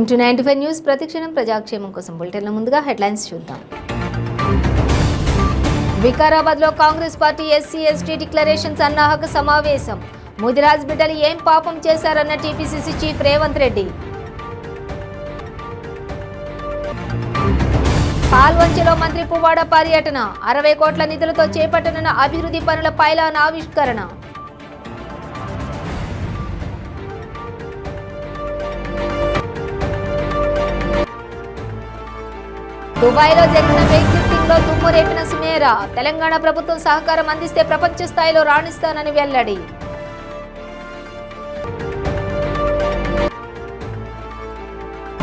Welcome to 95 news. ప్రతిక్షణం ప్రజాక్షేమం కోసం బులెటిన్ల ముందుగా హెడ్లైన్స్ చూద్దాం. వికారాబాద్లో Congress party SC ST declaration సన్నాహక సమావేశం. ముదిరాజ్ బిడ్డలు ఏం పాపం చేశారన్న టీపీసీసీ చీఫ్ రేవంత్ రెడ్డి. పాల్వంచలో మంత్రి పువ్వాడ పర్యటన. 60 కోట్ల నిధులతో చేపట్టనున్న అభివృద్ధి పనుల పైలాన్ ఆవిష్కరణ. దుబాయ్లో జరిగిన వెయిట్ లిఫ్టింగ్ లో దుమ్ము రేపిన సుమేరా. తెలంగాణ ప్రభుత్వం సహకారం అందిస్తే ప్రపంచ స్థాయిలో రాణిస్తానని వెల్లడి.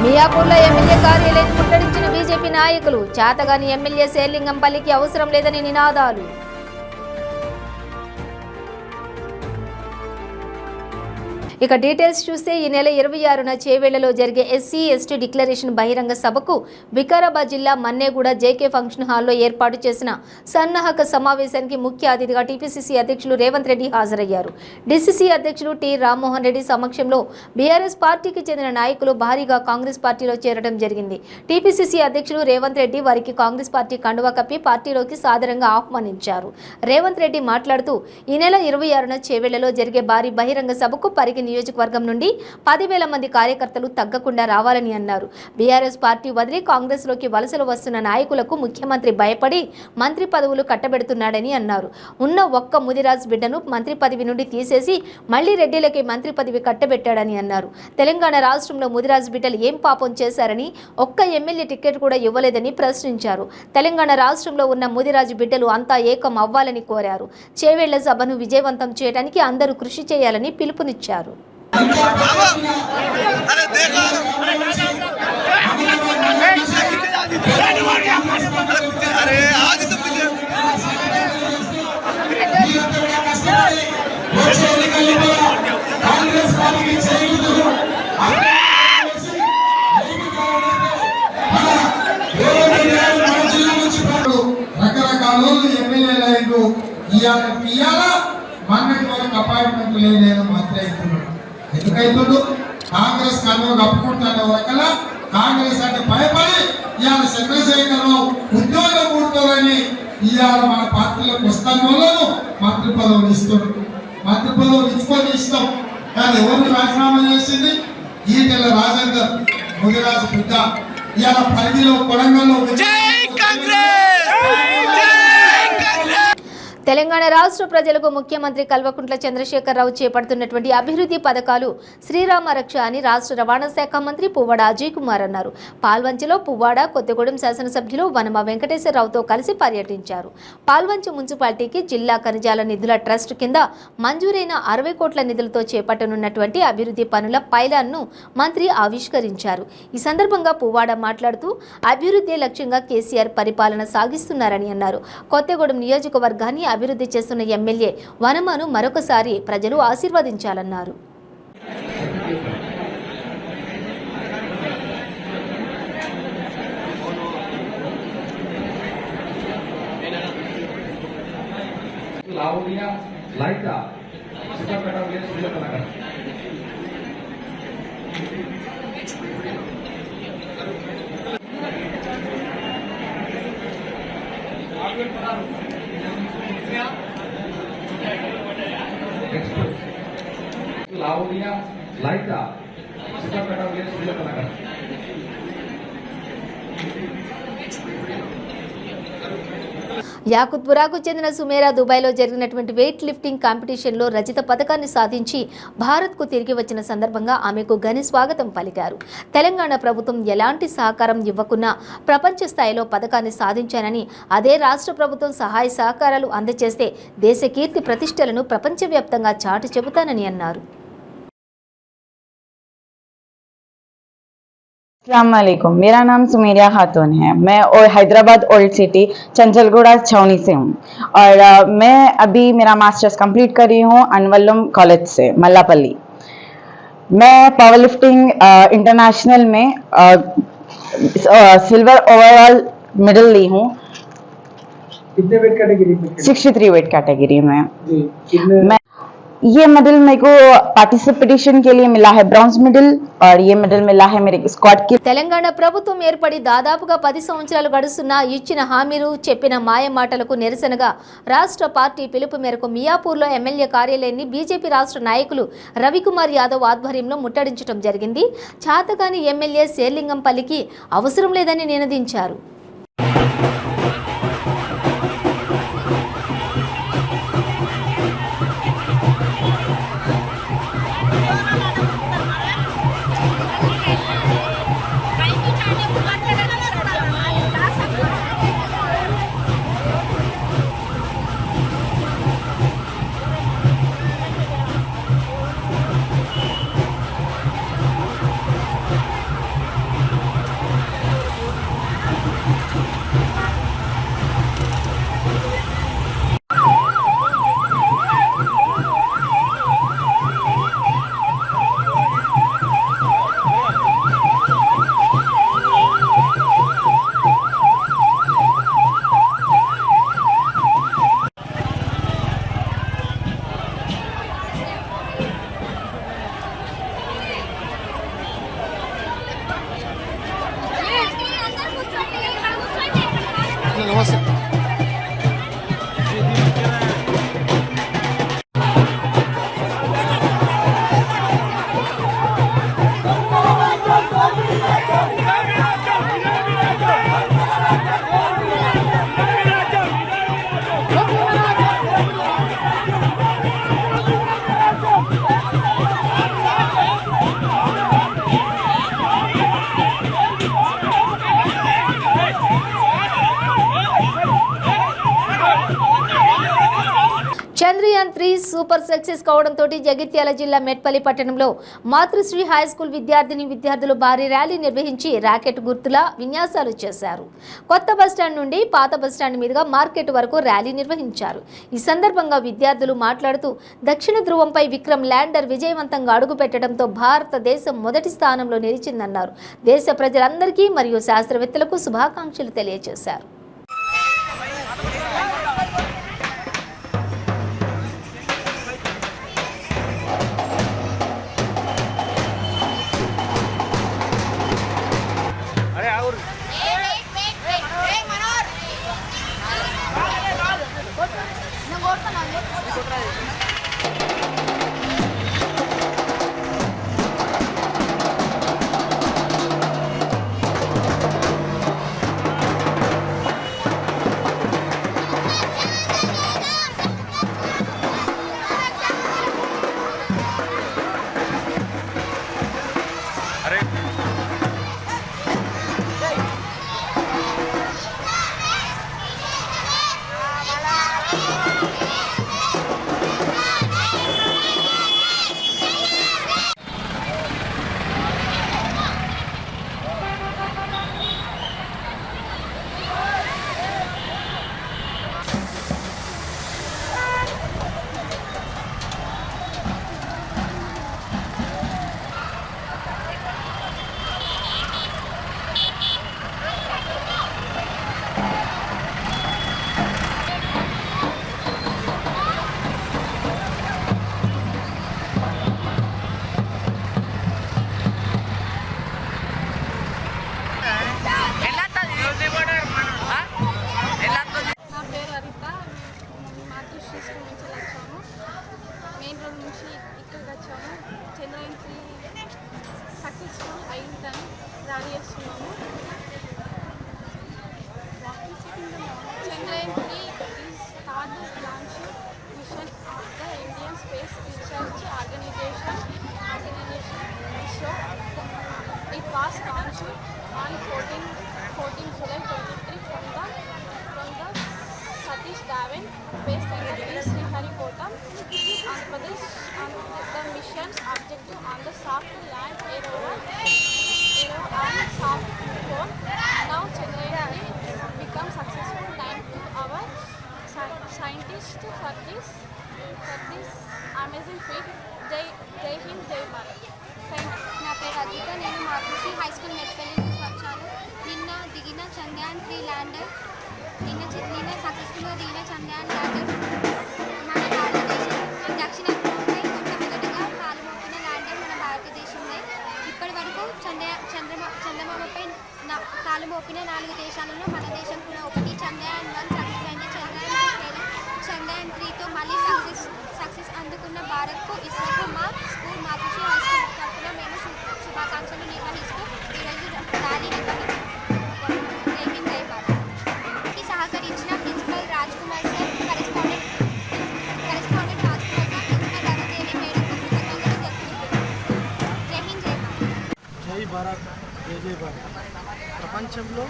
మియాపూర్లో ఎమ్మెల్యే కార్యాలయాన్ని ముట్టడించిన బీజేపీ నాయకులు. చేతగాని ఎమ్మెల్యే శేర్లింగంపల్లికి అవసరం లేదని నినాదాలు. ఇక డీటెయిల్స్ చూస్తే ఈ నెల 26న చేవేళ్లలో జరిగే ఎస్సీ ఎస్టీ డిక్లరేషన్ బహిరంగ సభకు వికారాబాద్ జిల్లా మన్నేగూడ జేకే ఫంక్షన్ హాల్లో ఏర్పాటు చేసిన సన్నాహక సమావేశానికి ముఖ్య అతిథిగా టీపీసీసీ అధ్యక్షులు రేవంత్ రెడ్డి హాజరయ్యారు. డీసీసీ అధ్యక్షులు టి రామ్మోహన్ రెడ్డి సమక్షంలో బీఆర్ఎస్ పార్టీకి చెందిన నాయకులు భారీగా కాంగ్రెస్ పార్టీలో చేరడం జరిగింది. టీపీసీసీ అధ్యక్షులు రేవంత్ రెడ్డి వారికి కాంగ్రెస్ పార్టీ కండువా కప్పి పార్టీలోకి సాదరంగా ఆహ్వానించారు. రేవంత్ రెడ్డి మాట్లాడుతూ ఈ నెల 26న చేవేళ్లలో జరిగే భారీ బహిరంగ సభకు పరిగి నియోజకవర్గం నుండి 10,000 మంది కార్యకర్తలు తగ్గకుండా రావాలని అన్నారు. బీఆర్ఎస్ పార్టీ వదిలి కాంగ్రెస్ లోకి వలసలు వస్తున్న నాయకులకు ముఖ్యమంత్రి భయపడి మంత్రి పదవులు కట్టబెడుతున్నాడని అన్నారు. ఉన్న ఒక్క ముదిరాజ్ బిడ్డను మంత్రి పదవి నుండి తీసేసి మళ్లీ రెడ్డిలకి మంత్రి పదవి కట్టబెట్టాడని అన్నారు. తెలంగాణ రాష్ట్రంలో ముదిరాజ్ బిడ్డలు ఏం పాపం చేశారని, ఒక్క ఎమ్మెల్యే టికెట్ కూడా ఇవ్వలేదని ప్రశ్నించారు. తెలంగాణ రాష్ట్రంలో ఉన్న ముదిరాజు బిడ్డలు అంతా ఏకం అవ్వాలని కోరారు. చేవేళ్ల సభను విజయవంతం చేయడానికి అందరూ కృషి చేయాలని పిలుపునిచ్చారు. రకరకాల ఎమ్మెల్యేలు అయ్యారు. ఇవాళ మొన్నటి వరకు అపాయింట్మెంట్ లేదు మంత్రి అవుతున్నాడు. ఎందుకైతుండు? కాంగ్రెస్ కన్ను కప్పుకుంటానే వరకల్లా కాంగ్రెస్ అంటే భయపడి ఇవాళ చంద్రశేఖరరావు ఉద్యోగం కూడుకోవాలని ఇవాళ మన పార్టీలోకి వస్తాను వాళ్ళను మంత్రి పదవులు ఇస్తున్నాడు. మంత్రి పదవులు ఇచ్చుకొని ఇస్తాం. కానీ ఎవరిని రాజీనామా చేసింది? ఈటెల రాజేందర్, ముదిరాజు బిడ్డ. ఇవాళ పరిధిలో కొడంగల్లో తెలంగాణ రాష్ట్ర ప్రజలకు ముఖ్యమంత్రి కల్వకుంట్ల చంద్రశేఖరరావు చేపడుతున్నటువంటి అభివృద్ధి పథకాలు శ్రీరామ రక్ష అని రాష్ట్ర రవాణా శాఖ మంత్రి పువ్వాడ అజయ్ కుమార్ అన్నారు. పాల్వంచలో పువ్వాడ కొత్తగూడెం శాసనసభ్యులు వనమ వెంకటేశ్వరరావుతో కలిసి పర్యటించారు. పాల్వంచ మున్సిపాలిటీకి జిల్లా ఖనిజాల నిధుల ట్రస్ట్ కింద మంజూరైన 60 కోట్ల నిధులతో చేపట్టనున్నటువంటి అభివృద్ధి పనుల పైలాన్ను మంత్రి ఆవిష్కరించారు. ఈ సందర్భంగా పువ్వాడ మాట్లాడుతూ అభివృద్ధి లక్ష్యంగా కేసీఆర్ పరిపాలన సాగిస్తున్నారని అన్నారు. కొత్తగూడెం నియోజకవర్గాన్ని అభివృద్ధి చేస్తున్న ఎమ్మెల్యే వనమను మరొకసారి ప్రజలు ఆశీర్వదించాలన్నారు. యాకుత్పురాకు చెందిన సుమేరా దుబాయ్లో జరిగినటువంటి వెయిట్ లిఫ్టింగ్ కాంపిటీషన్లో రజత పథకాన్ని సాధించి భారత్కు తిరిగి వచ్చిన సందర్భంగా ఆమెకు ఘన స్వాగతం పలికారు. తెలంగాణ ప్రభుత్వం ఎలాంటి సహకారం ఇవ్వకున్నా ప్రపంచ స్థాయిలో పథకాన్ని సాధించానని, అదే రాష్ట్ర ప్రభుత్వం సహాయ సహకారాలు అందజేస్తే దేశ కీర్తి ప్రతిష్టలను ప్రపంచవ్యాప్తంగా చాటి చెబుతానని అన్నారు. अस्सलामुअलैकुम, मेरा नाम सुमेरिया खातून है। मैं हैदराबाद ओल्ड सिटी चंचलगुड़ा छावनी से हूँ और मैं अभी मेरा मास्टर्स कंप्लीट कर रही हूँ अनवल्लम कॉलेज से मल्लापल्ली। मैं पावर लिफ्टिंग इंटरनेशनल में सिल्वर ओवरऑल मेडल ली हूँ। कितने वेट कैटेगरी में? 63 वेट कैटेगरी में। जी, ये मेडल मेरे को पार्टिसिपेशन के लिए मिला है ब्रॉन्ज मेडल और ये मेडल मिला है मेरे स्क्वाड की। తెలంగాణ ప్రభుత్వం ఏర్పడి దాదాపుగా 10 సంవత్సరాలు గడుస్తున్నా ఇచ్చిన హామీలు చెప్పిన మాయ మాటలకు నిరసనగా రాష్ట్ర పార్టీ పిలుపు మేరకు మియాపూర్లో ఎమ్మెల్యే కార్యాలయాన్ని బీజేపీ రాష్ట్ర నాయకులు రవికుమార్ యాదవ్ ఆధ్వర్యంలో ముట్టడించడం జరిగింది. చాతగాని ఎమ్మెల్యే శేర్లింగంపల్లికి అవసరం లేదని నినదించారు. నమస్తే. చంద్రయాన్ 3 సూపర్ సక్సెస్ కావడంతో జగిత్యాల జిల్లా మెట్పల్లి పట్టణంలో మాతృశ్రీ హై స్కూల్ విద్యార్థులు భారీ ర్యాలీ నిర్వహించి రాకెట్ గుర్తుల విన్యాసాలు చేశారు. కొత్త బస్టాండ్ నుండి పాత బస్టాండ్ మీదుగా మార్కెట్ వరకు ర్యాలీ నిర్వహించారు. ఈ సందర్భంగా విద్యార్థులు మాట్లాడుతూ దక్షిణ ధ్రువంపై విక్రమ్ ల్యాండర్ విజయవంతంగా అడుగుపెట్టడంతో భారతదేశం మొదటి స్థానంలో నిలిచిందన్నారు. దేశ ప్రజలందరికీ మరియు శాస్త్రవేత్తలకు శుభాకాంక్షలు తెలియజేశారు. చంద్రయాన్ 3 సక్సెస్ఫుల్ అయిందని ర్యాలీ చేస్తున్నాము. Chandrayaan 3 is hardest launch mission of the Indian Space Research Organization ISRO. It was launched on 14 July 23 from the Satish Dhawan Space Laboratory, Sriharikota, Andhra Pradesh. The mission's objective on the soft land aero and soft core. Now Chandrayaan 3 become successful. Thanks to our scientists for this amazing feat. Jai Hind, Jai Bharat. నా పేరు అద్విత. నేను మాతృశ్రీ high school Metpally నుంచి వచ్చాను. నిన్న దిగిన Chandrayaan 3 lander నిన్న సక్సెస్ఫుల్గా దిగిన చంద్రయాన్ ల్యాండర్ మన భారతదేశం దక్షిణ ధ్రువంపై చందమామపై కాలు మోపిన 4 దేశాలలో మన దేశం కూడా ఒకటి. చంద్రయాన్ 1 సక్సెస్ అయింది. చంద్రయాన్ 3తో మళ్ళీ సక్సెస్ అందుకున్న భారత్కు, ఇస్రోకు మా స్కూల్ మాతృశ్రీ హై స్కూల్ తరఫున మేము శుభాకాంక్షలు నిర్వహిస్తూ ఈరోజు ర్యాలీ నిర్వహించాము. జై హింద్, జై భారత్. ఈ సహకరించిన principal Raj Kumar sir, correspondent Raj Kumar sir, principal Ravidevi మేడంకు కృతజ్ఞతలు తెలుపుతున్నాను. జై హింద్, జై భారత్. జై భారత్, జై జై భారత్. ప్రపంచంలో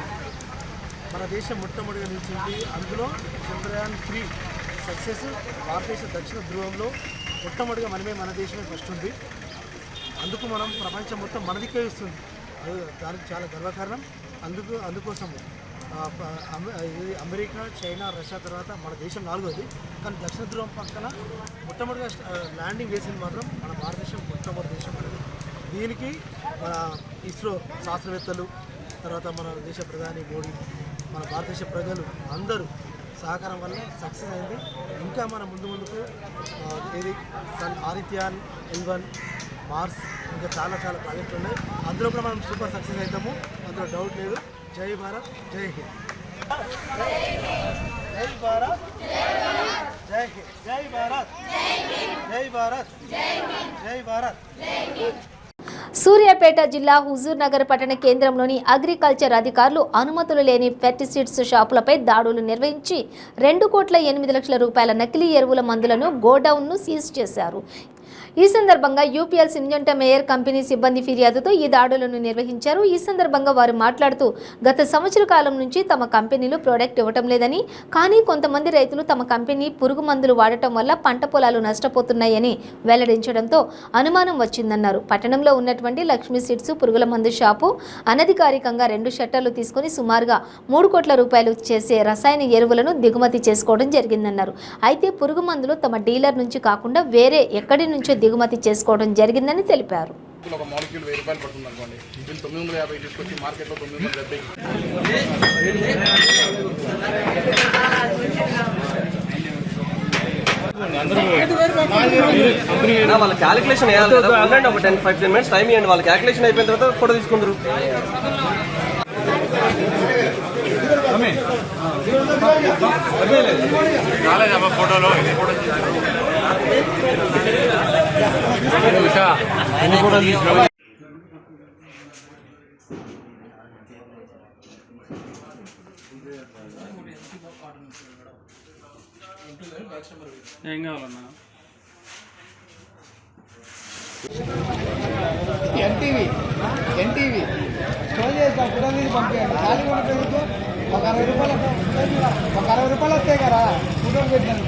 మన దేశం మొట్టమొదటిగా నిలిచింది. అందులో చంద్రయాన్ 3 సక్సెస్ భారతదేశ దక్షిణ ధ్రువంలో మొట్టమొదటిగా మన దేశమే ఫస్ట్ ఉంది. అందుకు మనం ప్రపంచం మొత్తం మనదికే ఇస్తుంది. దానికి చాలా గర్వకారణం. అందుకోసం అమెరికా, చైనా, రష్యా తర్వాత మన దేశం 4వది. కానీ దక్షిణ ధ్రువం పక్కన మొట్టమొదటిగా ల్యాండింగ్ వేసింది మాత్రం మన భారతదేశం మొట్టమొదటి దేశం అనేది. దీనికి మన ఇస్రో శాస్త్రవేత్తలు, తర్వాత మన దేశ ప్రధాని మోడీ, మన భారతదేశ ప్రజలు అందరూ సహకారం వల్ల సక్సెస్ అయింది. ఇంకా మన ముందుకు ఏది ఆదిత్యాన్, L1, మార్స్, ఇంకా చాలా ప్రాజెక్టులు ఉన్నాయి. అందులో కూడా మనం సూపర్ సక్సెస్ అవుతాము, అందులో డౌట్ లేదు. జై భారత్, జై హింద్. జై భారత్, జై హింద్. జై భారత్, జై భారత్, జై భారత్. సూర్యాపేట జిల్లా హుజూర్ నగర్ పట్టణ కేంద్రంలోని అగ్రికల్చర్ అధికారులు అనుమతులు లేని పెస్టిసైడ్స్ షాపులపై దాడులు నిర్వహించి 2,08,00,000 రూపాయల నకిలీ ఎరువుల మందులను గోడౌన్ను సీజ్ చేశారు. ఈ సందర్భంగా యూపీఎల్ సింజంటా మేయర్ కంపెనీ సిబ్బంది ఫిర్యాదుతో ఈ దాడులను నిర్వహించారు. ఈ సందర్భంగా వారు మాట్లాడుతూ గత సంవత్సర కాలం నుంచి తమ కంపెనీలు ప్రోడక్ట్ ఇవ్వటం లేదని, కానీ కొంతమంది రైతులు తమ కంపెనీ పురుగు మందులు వాడటం వల్ల పంట పొలాలు నష్టపోతున్నాయని వెల్లడించడంతో అనుమానం వచ్చిందన్నారు. పట్టణంలో ఉన్నటువంటి లక్ష్మీ సీడ్స్ పురుగుల మందు షాపు అనధికారికంగా 2 షట్టర్లు తీసుకుని సుమారుగా 3 కోట్ల రూపాయలు చేసే రసాయన ఎరువులను దిగుమతి చేసుకోవడం జరిగిందన్నారు. అయితే పురుగు మందులు తమ డీలర్ నుంచి కాకుండా వేరే ఎక్కడి నుంచో దిగుమతి చేసుకోవడం జరిగిందని తెలిపారు. ఒక మాలిక్యూల్ 1000 రూపాయలు పడుతుంది అనుకోండి, దీన్ని 950 తీసుకొచ్చి మార్కెట్లో 970. వాళ్ళ క్యాలిక్యులేషన్ వేయాలి కదా. ఉండండి, ఒక 10-15 మినిట్స్ టైం ఇవ్వండి. వాళ్ళ క్యాలిక్యులేషన్ అయిపోయిన తర్వాత ఫోటో తీసుకుందరు. ఫోటోలో ఏం కావాలన్నా? ఎన్టీవీ స్టోర్ చేస్తా కూడా మీరు పంపించండి. ఖాళీ ఉన్న పేరుతో ఒక 60 రూపాయలు వస్తాయి కదా, ఫోటోలు పెట్టాను.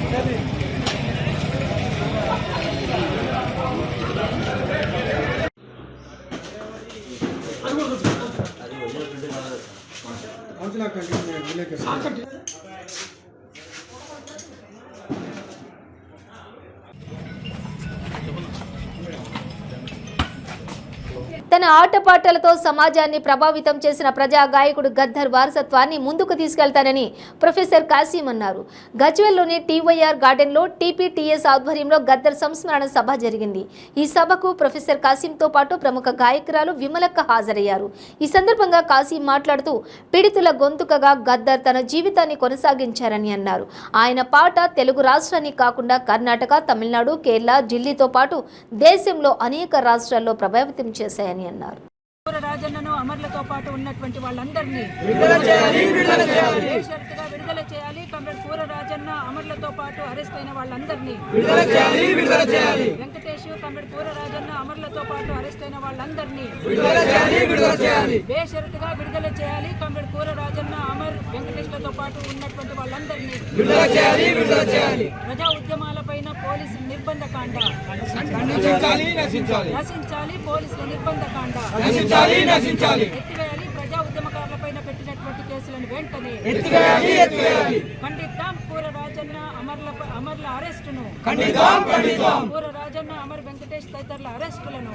తన ఆటపాటలతో సమాజాన్ని ప్రభావితం చేసిన ప్రజా గాయకుడు గద్దర్ వారసత్వాన్ని ముందుకు తీసుకెళ్తానని ప్రొఫెసర్ కాసిం అన్నారు. గజ్వేల్లోని టీవైఆర్ గార్డెన్లో టీపీటీఎస్ ఆధ్వర్యంలో గద్దర్ సంస్మరణ సభ జరిగింది. ఈ సభకు ప్రొఫెసర్ కాసింతో పాటు ప్రముఖ గాయకురాలు విమలక్క హాజరయ్యారు. ఈ సందర్భంగా కాసిం మాట్లాడుతూ పీడితుల గొంతుకగా గద్దర్ తన జీవితాన్ని కొనసాగించారని అన్నారు. ఆయన పాట తెలుగు రాష్ట్రానికి కాకుండా కర్ణాటక, తమిళనాడు, కేరళ, ఢిల్లీతో పాటు దేశంలో అనేక రాష్ట్రాల్లో ప్రభావితం చేశాయని అన్నారు. రాజన్నను అమరులతో పాటు ఉన్నటువంటి వాళ్ళందరినీ బేషరతుగా విడుదల చేయాలి. కమ్రేడ్ పూర రాజన్న అమరులతో పాటు అరెస్ట్ అయిన వాళ్ళందరినీ వెంకటేష్, కమ్రేడ్ పూర రాజన్న అమరులతో పాటు అరెస్ట్ అయిన వాళ్ళందరినీ బేషరతుగా విడుదల చేయాలి. కమ్రేడ్ పూర రాజన్న, అమర్, వెంకటేష్లతో పాటు ఉన్నటువంటి వాళ్ళందరినీ ప్రజా ఉద్యమాలపైన పోలీసుల నిర్బంధకాండ నశించాలి. పోలీసుల నిర్బంధకాండ ఎత్తివేయాలి. ప్రజా ఉద్యమకారులపైన పెట్టినటువంటి కేసులను వెంటనే ఖండిద్దాం. పూర రాజన్న అమర్ల అరెస్టును, పూర రాజన్న, అమర్, వెంకటేష్ తదితరుల అరెస్టులను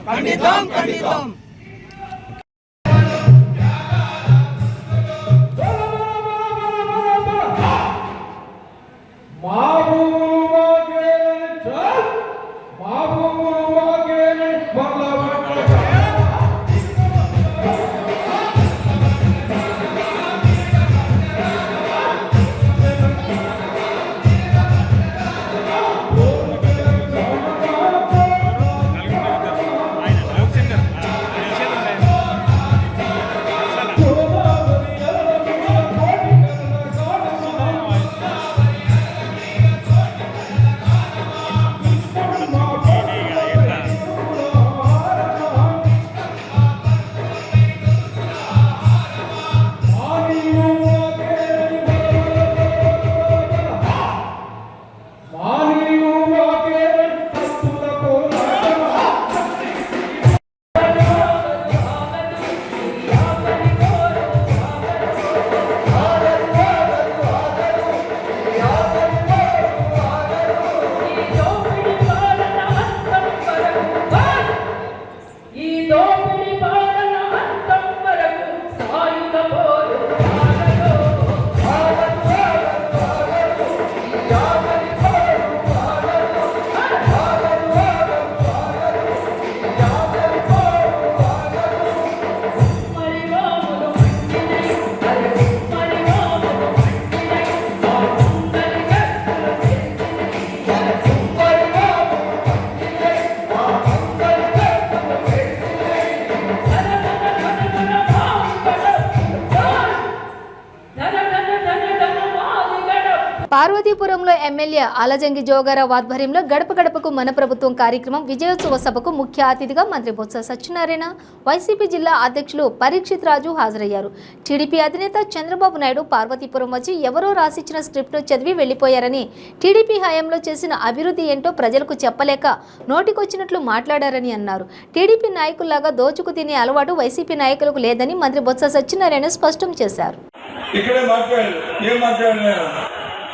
పార్వతీపురంలో ఎమ్మెల్యే ఆలజంగి జోగారావు ఆధ్వర్యంలో గడప గడపకు మన ప్రభుత్వం కార్యక్రమం విజయోత్సవ సభకు ముఖ్య అతిథిగా మంత్రి బొత్స సత్యనారాయణ, వైసీపీ జిల్లా అధ్యక్షులు పరీక్షిత్ రాజు హాజరయ్యారు. టీడీపీ అధినేత చంద్రబాబు నాయుడు పార్వతీపురం వచ్చి ఎవరో రాసిచ్చిన స్క్రిప్ట్ను చదివి వెళ్లిపోయారని, టీడీపీ హయాంలో చేసిన అభివృద్ధి ఏంటో ప్రజలకు చెప్పలేక నోటికొచ్చినట్లు మాట్లాడారని అన్నారు. టీడీపీ నాయకుల్లాగా దోచుకు తినే అలవాటు వైసీపీ నాయకులకు లేదని మంత్రి బొత్స సత్యనారాయణ స్పష్టం చేశారు.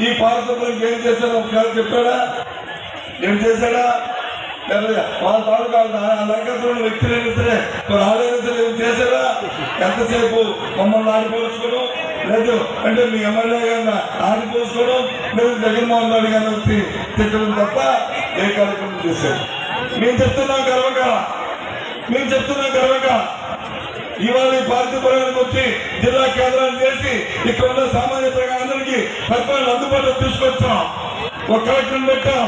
ఈ పార్వతీపురం ఏం చేశారో ఒకసారి చెప్పాడా? ఏం చేశాడా? వాళ్ళ తాలూకా లంకతున్న వ్యక్తులైనా సరే ఆడైనా సరే ఏం చేశారా? ఎంతసేపు మమ్మల్ని ఆడిపోసుకోవడం లేదు అంటే మీ ఎమ్మెల్యే గారిని ఆడిపోసుకోవడం లేదు, జగన్మోహన్ రెడ్డి గారిని వచ్చి తిట్టడం తప్ప ఏ కార్యక్రమం చేశారు? మేము చెప్తున్నాం గర్వంగా ఇవాళ ఈ పార్వతీపురానికి వచ్చి జిల్లా కేంద్రాన్ని చేసి ఇక్కడ ఉన్న సామాన్య ప్రజలందరికీ పరిపాలన అందుబాటులో తీసుకొచ్చాం. ఒక కలెక్టర్ పెట్టాం,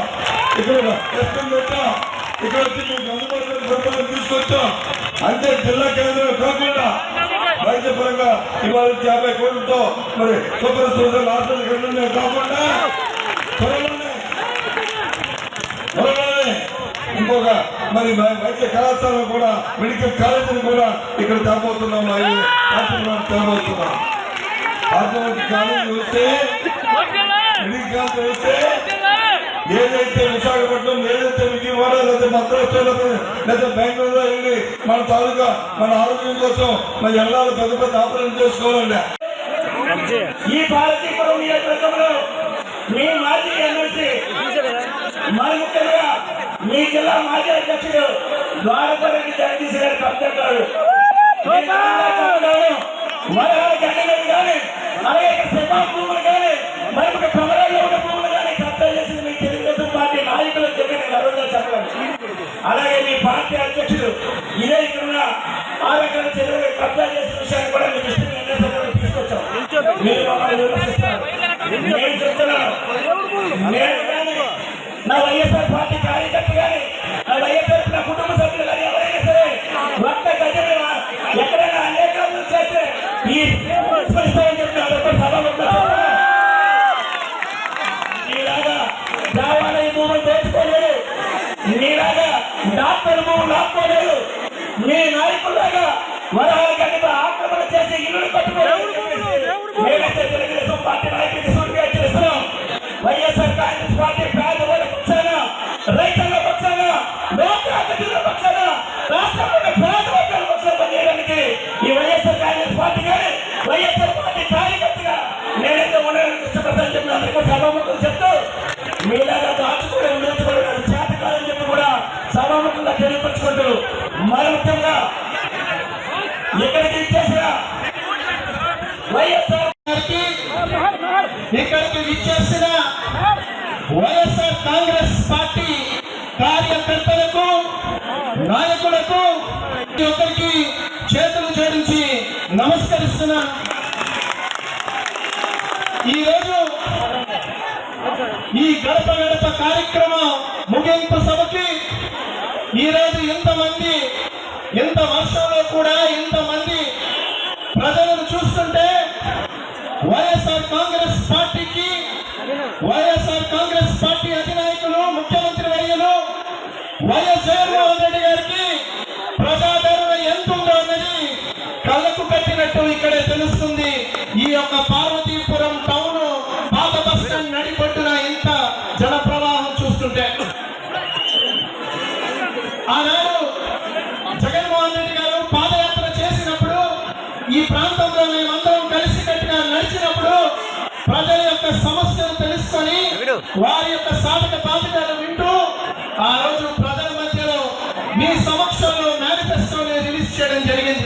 ఇక్కడ ఎస్పీని పెట్టాం, ఇక్కడ వచ్చి మీకు అందుబాటులో పరిపాలన తీసుకొచ్చాం. అంటే జిల్లా కేంద్రం కాకుండా వైద్య పరంగా ఇవాళ 50 కోట్లతో మరి సూపర్ స్పెషల్ హాస్పిటల్ కాకుండా త్వరలోనే ఇంకొక మరి వైద్య కళాశాలను కూడా మెడికల్ కాలేజీని కూడా ఇక్కడ తేబోతున్నాం. తేబోతున్నాం కాలేజీ వస్తే మెడికల్ కాలేజ్ వస్తే ఏదైతే విశాఖపట్నం, ఏదైతే విజయవాడ లేదా మద్రాసు లేదా బెంగళూరులో వెళ్ళి మన తాలూకా మన ఆరోగ్యం కోసం మన ఎల్లాలు పెద్ద ఆపరేషన్ చేసుకోవాలండి. ఈ పార్వతీపురం నియోజకవర్గంలో మీ మాజీ ఎమ్మెల్సీ మరి ముఖ్యంగా మీ జిల్లా మాజీ అధ్యక్షుడు ద్వారపల్లి జగదీశ్ గారి కబ్జారు కానీ అలాగే సినిమా భూములు కానీ మరి ఒక కమరాల్లో ఉన్న భూములు కానీ కబ్జా చేసింది మీ తెలుగుదేశం పార్టీ నాయకులు చెప్పిన గర్వంగా చెప్పండి. అలాగే మీ పార్టీ అధ్యక్షుడు ఇదే ఇక్కడ ఆరోగ్యాల చెరువులు కబ్జా చేసిన విషయాన్ని కూడా మీ దృష్టికి తీసుకొచ్చాం. మీరు మమ్మల్ని విమర్శిస్తారు. నేను చెప్తున్నాను, నేను కానీ నా వైఎస్ఆర్ పార్టీ కార్యకర్త కానీ నా వైఎస్ఆర్ నా కుటుంబ సభ్యులు కానీ ఎవరైనా సరే ఒక్క గజం ఎక్కడైనా అనేకాలు చేస్తే ఈ నీలాగా దేవాలయ భూములు దోచుకోలేదు, నీలాగా డాక్టర్ భూములు లాక్కోలేదు, మీ నాయకుల్లాగా వరహాల గడ్డతో ఆక్రమణ చేసి ఇల్లు కట్టుకోలేదు. మేమైతే తెలుగుదేశం పార్టీ నాయకుడికి సూటిగా చేస్తున్నాం. వైఎస్ఆర్ కాంగ్రెస్ పార్టీ పేదవాళ్ళ పక్షాన, రైతుల పక్షాన, లోకాధికారుల పక్షాన, రాష్ట్రంలో పేద వర్గాల పక్షాన పనిచేయడానికి ఈ వైఎస్ఆర్ కాంగ్రెస్ పార్టీ కానీ వైఎస్ఆర్ పార్టీ కార్యకర్తగా నేనైతే ఉండాలని ఇష్టపడతానని చెప్పి అందరికీ సభాముఖులు చెప్తూ మీలాగా దాచుకోవడం ఉండించుకోవడం చేతకాలని చెప్పి కూడా సభాముఖంగా తెలియపరుచుకుంటూ మరి ముఖ్యంగా ఇక్కడికి ఇచ్చేసిన వైఎస్ఆర్ ఇక్కడికి విచ్చేసిన వైఎస్ఆర్ కాంగ్రెస్ పార్టీ కార్యకర్తలకు, నాయకులకు ఒక్కరికి చేతులు జోడించి నమస్కరిస్తున్నాను. ఈరోజు ఈ గడప గడప కార్యక్రమం ముగింపు సభకి ఈరోజు ఎంత వర్షంలో కూడా ఇంతమంది ప్రజలను చూస్తుంటే వైఎస్ఆర్ కాంగ్రెస్ పార్టీకి, వైఎస్ఆర్ కాంగ్రెస్ పార్టీ అధినాయకులు ముఖ్యమంత్రి వర్యులు వైఎస్ జగన్మోహన్ రెడ్డి గారికి ప్రజాదరణ ఎంత ఉందో అన్నది కళ్ళకు కట్టినట్టు ఇక్కడే తెలుస్తుంది. వారి యొక్క సాధక బాధ్యతలు వింటూ ఆ రోజు ప్రజల మధ్యలో మీ సమక్షంలో మేనిఫెస్టోని రిలీజ్ చేయడం జరిగింది.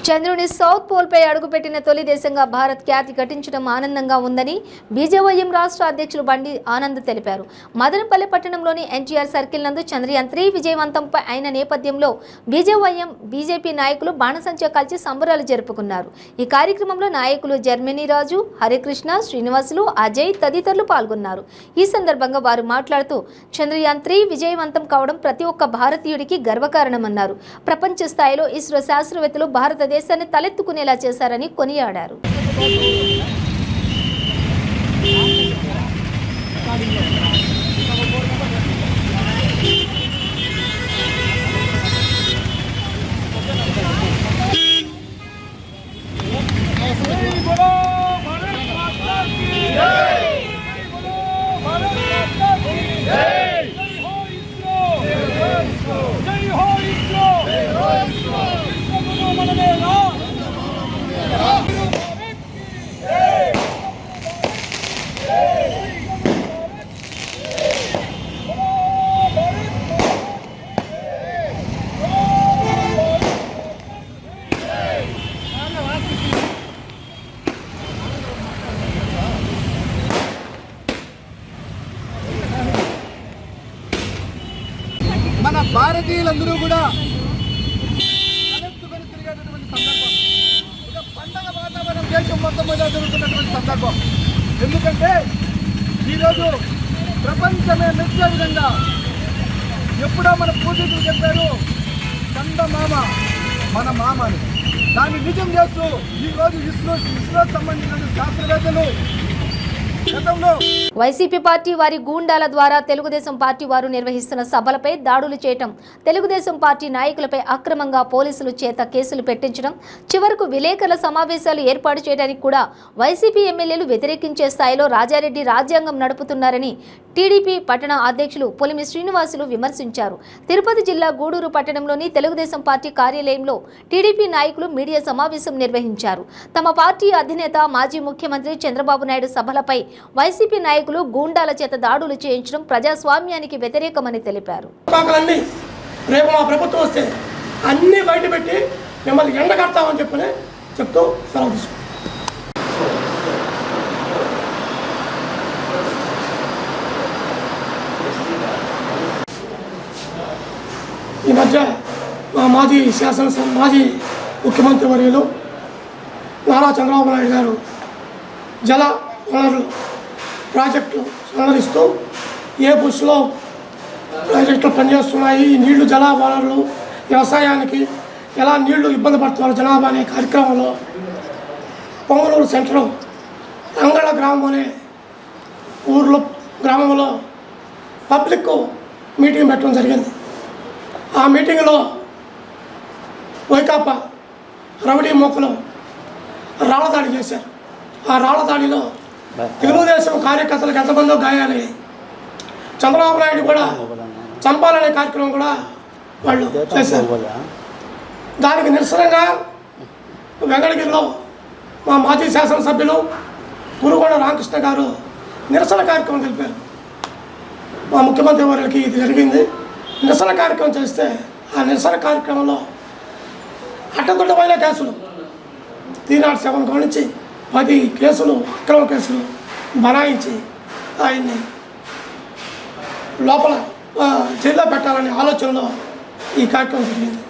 చంద్రుని సౌత్ పోల్పై అడుగుపెట్టిన తొలి దేశంగా భారత్ ఖ్యాతి ఘటించడం ఆనందంగా ఉందని బీజేవైఎం రాష్ట్ర అధ్యక్షులు బండి ఆనంద్ తెలిపారు. మదనపల్లి పట్టణంలోని ఎన్టీఆర్ సర్కిల్ నందు చంద్రయాన్ 3 విజయవంతం అయిన నేపథ్యంలో బీజేవైఎం బీజేపీ నాయకులు బాణసంచా కాల్చి సంబరాలు జరుపుకున్నారు. ఈ కార్యక్రమంలో నాయకులు జర్మనీ రాజు, హరికృష్ణ, శ్రీనివాసులు, అజయ్ తదితరులు పాల్గొన్నారు. ఈ సందర్భంగా వారు మాట్లాడుతూ చంద్రయాన్ 3 విజయవంతం కావడం ప్రతి ఒక్క భారతీయుడికి గర్వకారణమన్నారు. ప్రపంచ స్థాయిలో ఇస్రో శాస్త్రవేత్తలు భారతదేశాన్ని తలెత్తుకునేలా చేశారని కొనియాడారు. మన భారతీయులందరూ కూడా తలెత్తుకొని తిరిగేటటువంటి సందర్భం, ఒక పండగ వాతావరణం దేశం మొత్తం మీద జరుగుతున్నటువంటి సందర్భం. ఎందుకంటే ఈరోజు ప్రపంచమే మెచ్చే విధంగా ఎప్పుడో మన పూర్వీకులు చెప్పారు, చందమామ మన మామని. దాన్ని నిజం చేస్తూ ఈరోజు ఇస్రోకి సంబంధించిన శాస్త్రవేత్తలు వైసీపీ పార్టీ వారి గూండాల ద్వారా తెలుగుదేశం పార్టీ వారు నిర్వహిస్తున్న సభలపై దాడులు చేయటం, తెలుగుదేశం పార్టీ నాయకులపై అక్రమంగా పోలీసులు చేత కేసులు పెట్టించడం, చివరకు విలేకరుల సమావేశాలు ఏర్పాటు చేయడానికి కూడా వైసీపీ ఎమ్మెల్యేలు వ్యతిరేకించే స్థాయిలో రాజారెడ్డి రాజ్యాంగం నడుపుతున్నారని టీడీపీ పట్టణ అధ్యక్షులు పొలిమి శ్రీనివాసులు విమర్శించారు. తిరుపతి జిల్లా గూడూరు పట్టణంలోని తెలుగుదేశం పార్టీ కార్యాలయంలో టీడీపీ నాయకులు మీడియా సమావేశం నిర్వహించారు. తమ పార్టీ అధినేత మాజీ ముఖ్యమంత్రి చంద్రబాబు నాయుడు సభలపై వైసీపీ నాయకులు గూండాల చేత దాడులు చేయించడం ప్రజాస్వామ్యానికి వ్యతిరేకమని తెలిపారు. రేపు మా ప్రభుత్వం వస్తే అన్ని బయట పెట్టి మిమ్మల్ని ఎండగడతామని చెప్పని చెప్తూ సెలవు తీసుకుంటాం. ఈ మధ్య మా మాజీ మాజీ ముఖ్యమంత్రి వర్యులు నారా చంద్రబాబు నాయుడు గారు జల వనరులు ప్రాజెక్టులు సందర్శిస్తూ ఏ బుష్లో ప్రాజెక్టులు పనిచేస్తున్నాయి, నీళ్లు జల వనరులు వ్యవసాయానికి ఎలా నీళ్లు ఇబ్బంది పడుతున్నారు జనాభా అనే కార్యక్రమంలో పొంగనూరు సెంటర్ అంగళ గ్రామం అనే గ్రామంలో పబ్లిక్ మీటింగ్ పెట్టడం జరిగింది. ఆ మీటింగ్లో వైకాపా రౌడీ మూకలు రాళ్లదాడి చేశారు. ఆ రాళ్లదాడిలో తెలుగుదేశం కార్యకర్తలకు ఎంతమందో గాయాలయ్యాయి. చంద్రబాబు నాయుడు కూడా చంపాలనే కార్యక్రమం కూడా వాళ్ళు చేశారు. దానికి నిరసనగా వెంకటగిరిలో మా మాజీ శాసనసభ్యులు గురుగొండ రామకృష్ణ గారు నిరసన కార్యక్రమం తెలిపారు. మా ముఖ్యమంత్రి వారికి ఇది జరిగింది, నిరసన కార్యక్రమం చేస్తే ఆ నిరసన కార్యక్రమంలో అడ్డగొడ్డమైన కేసులు 307 నుంచి 10 కేసులు అక్రమ కేసులు బనాయించి ఆయన్ని లోపల జైల్లో పెట్టాలనే ఆలోచనలో ఈ కార్యక్రమం జరిగింది.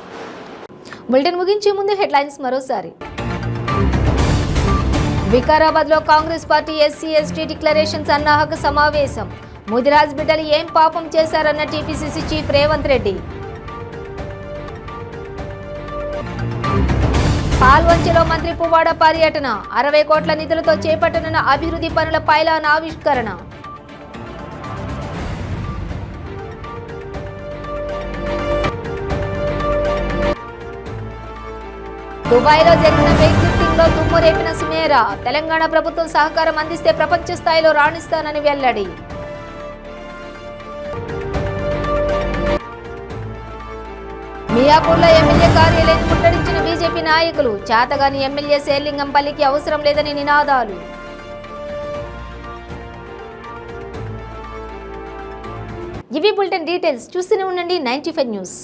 బులెటిన్ ముగించే ముందు హెడ్లైన్స్ మరోసారి. వికారాబాద్లో Congress party SC ST declaration సన్నాహక సమావేశం. ముదిరాజ్ బిడ్డలు ఏం పాపం చేశారన్న టీపీసీసీ చీఫ్ రేవంత్ రెడ్డి. పాల్వంచలో మంత్రి పువ్వాడ పర్యటన. 60 కోట్ల నిధులతో చేపట్టనున్న అభివృద్ధి పనుల పైలాన్ ఆవిష్కరణ. దుబాయ్లో జరిగిన వెయిట్ లిఫ్టింగ్ లో దుమ్ము రేపిన సుమేరా. తెలంగాణ ప్రభుత్వం సహకారం అందిస్తే ప్రపంచ స్థాయిలో రాణిస్తానని వెల్లడి. మియాపూర్లో ఎమ్మెల్యే కార్యాలయాన్ని ముట్టడించిన బీజేపీ నాయకులు. చేతగాని ఎమ్మెల్యే శేర్లింగంపల్లికి అవసరం లేదని నినాదాలు. ఇవి బులెటిన్ డీటెయిల్స్. చూస్తూనే ఉండండి 95 న్యూస్.